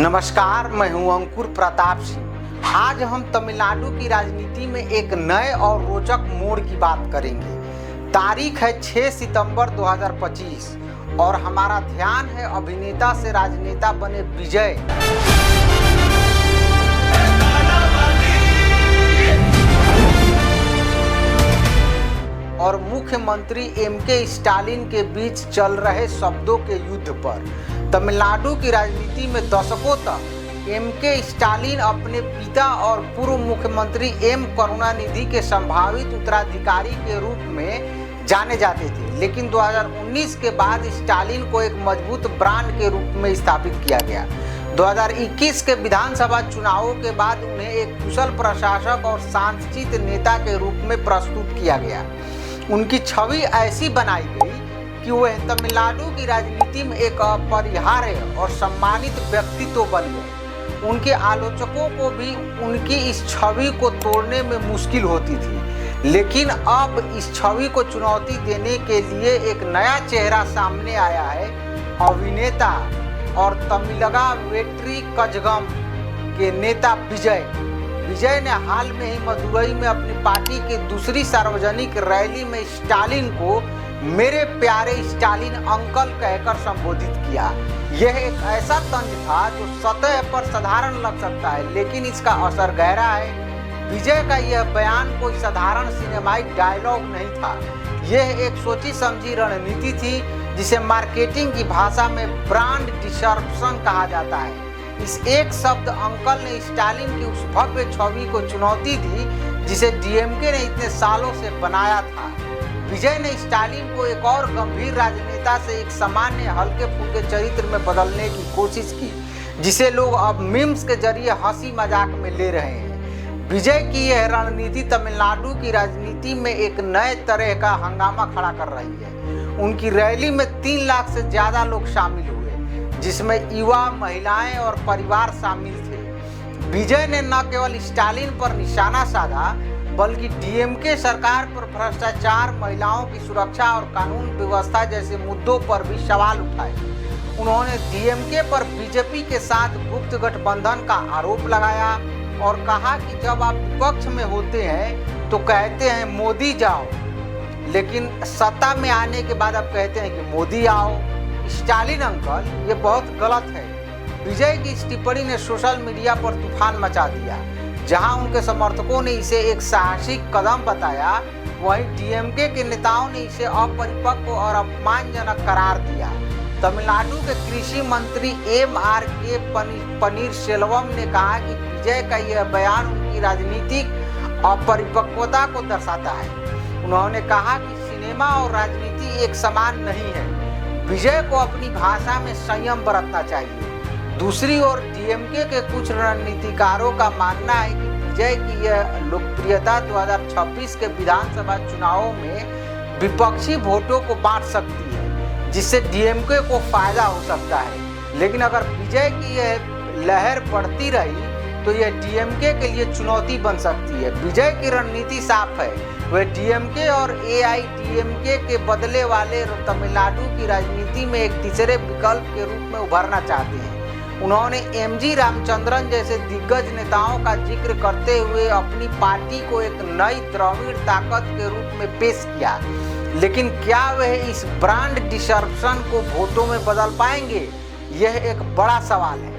नमस्कार, मैं हूं अंकुर प्रताप सिंह। आज हम तमिलनाडु की राजनीति में एक नए और रोचक मोड़ की बात करेंगे। तारीख है 6 सितंबर 2025 और हमारा ध्यान है अभिनेता से राजनेता बने विजय और मुख्यमंत्री एमके स्टालिन के बीच चल रहे शब्दों के युद्ध पर। तमिलनाडु की राजनीति में दशकों तक एमके स्टालिन अपने पिता और पूर्व मुख्यमंत्री एम करुणानिधि के संभावित उत्तराधिकारी के रूप में जाने जाते थे, लेकिन 2019 के बाद स्टालिन को एक मजबूत ब्रांड के रूप में स्थापित किया गया। 2021 के विधानसभा चुनावों के बाद उन्हें एक कुशल प्रशासक और शांतचित्त नेता के रूप में प्रस्तुत किया गया। उनकी छवि ऐसी बनाई गई कि वह तमिलनाडु की राजनीति में एक अपरिहार्य और सम्मानित व्यक्तित्व बन गए। उनके आलोचकों को भी उनकी इस छवि को तोड़ने में मुश्किल होती थी, लेकिन अब इस छवि को चुनौती देने के लिए एक नया चेहरा सामने आया है। अभिनेता और तमिलगा वेट्री कजगम के नेता विजय ने हाल में ही मदुरई में अपनी पार्टी की दूसरी सार्वजनिक रैली में स्टालिन को मेरे प्यारे स्टालिन अंकल कहकर संबोधित किया। यह एक ऐसा तंज था जो सतह पर साधारण लग सकता है, लेकिन इसका असर गहरा है। विजय का यह बयान कोई साधारण सिनेमाई डायलॉग नहीं था। यह एक सोची समझी रणनीति थी, जिसे मार्केटिंग की भाषा में ब्रांड डिसरप्शन कहा जाता है। इस एक शब्द अंकल ने स्टालिन की उस भव्य छवि को चुनौती दी जिसे डीएमके ने इतने सालों से बनाया था। विजय ने स्टालिन को एक और गंभीर राजनेता से एक सामान्य हल्के फुल्के चरित्र में बदलने की कोशिश की, जिसे लोग अब मीम्स के जरिए हंसी मजाक में ले रहे हैं। विजय की यह रणनीति तमिलनाडु की राजनीति में एक नए तरह का हंगामा खड़ा कर रही है। उनकी रैली में 3 लाख से ज्यादा लोग शामिल हुए, जिसमें युवा, महिलाएं और परिवार शामिल थे। विजय ने न केवल स्टालिन पर निशाना साधा, बल्कि डीएमके सरकार पर भ्रष्टाचार, महिलाओं की सुरक्षा और कानून व्यवस्था जैसे मुद्दों पर भी सवाल उठाए। उन्होंने डीएमके पर बीजेपी के साथ गुप्त गठबंधन का आरोप लगाया और कहा कि जब आप विपक्ष में होते हैं तो कहते हैं मोदी जाओ, लेकिन सत्ता में आने के बाद आप कहते हैं कि मोदी आओ। स्टालिन अंकल, ये बहुत गलत है। विजय की इस टिप्पणी ने सोशल मीडिया पर तूफान मचा दिया। जहां उनके समर्थकों ने इसे एक साहसिक कदम बताया, वहीं डीएमके के नेताओं ने इसे अपरिपक्व और अपमानजनक करार दिया। तमिलनाडु के कृषि मंत्री एमआरके पनीरसेल्वम ने कहा कि विजय का यह बयान उनकी राजनीतिक अपरिपक्वता को दर्शाता है। उन्होंने कहा कि सिनेमा और राजनीति एक समान नहीं है। विजय को अपनी भाषा में संयम बरतना चाहिए। दूसरी ओर डीएमके के कुछ रणनीतिकारों का मानना है कि विजय की यह लोकप्रियता 2026 के विधानसभा चुनावों में विपक्षी वोटों को बांट सकती है, जिससे डीएमके को फायदा हो सकता है। लेकिन अगर विजय की यह लहर बढ़ती रही तो यह डीएमके के लिए चुनौती बन सकती है। विजय की रणनीति साफ है, वह डीएमके और एआईडीएमके के बदले वाले तमिलनाडु की राजनीति में एक तीसरे विकल्प के रूप में उभरना चाहते हैं। उन्होंने एमजी रामचंद्रन जैसे दिग्गज नेताओं का जिक्र करते हुए अपनी पार्टी को एक नई द्रविड़ ताकत के रूप में पेश किया, लेकिन क्या वह इस ब्रांड डिसरप्शन को वोटों में बदल पाएंगे? यह एक बड़ा सवाल है।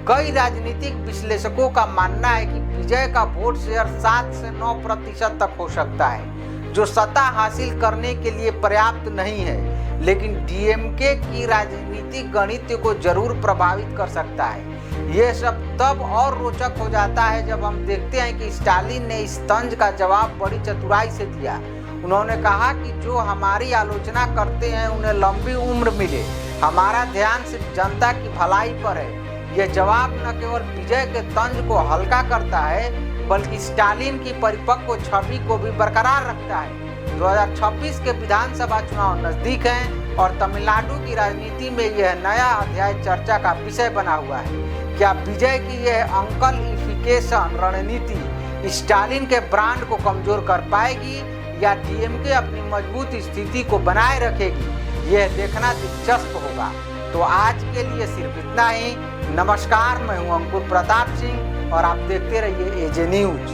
कई राजनीतिक विश्लेषकों का मानना है कि विजय का वोट शेयर 7 से 9% तक हो सकता है, जो सत्ता हासिल करने के लिए पर्याप्त नहीं है, लेकिन डीएमके की राजनीतिक गणित को जरूर प्रभावित कर सकता है। यह सब तब और रोचक हो जाता है जब हम देखते हैं कि स्टालिन ने इस तंज का जवाब बड़ी चतुराई से दिया। उन्होंने कहा कि जो हमारी आलोचना करते हैं उन्हें लंबी उम्र मिले, हमारा ध्यान सिर्फ जनता की भलाई पर है। यह जवाब न केवल विजय के तंज को हल्का करता है, बल्कि स्टालिन की परिपक्व छवि को भी बरकरार रखता है। 2026 के विधानसभा चुनाव नजदीक हैं और तमिलनाडु की राजनीति में यह नया अध्याय चर्चा का विषय बना हुआ है। क्या विजय की यह अंकलिफिकेशन रणनीति स्टालिन के ब्रांड को कमजोर कर पाएगी या डीएमके अपनी मजबूत स्थिति को बनाए रखेगी? यह देखना दिलचस्प होगा। तो आज के लिए सिर्फ इतना ही। नमस्कार, मैं हूं अंकुर प्रताप सिंह और आप देखते रहिए एजे न्यूज।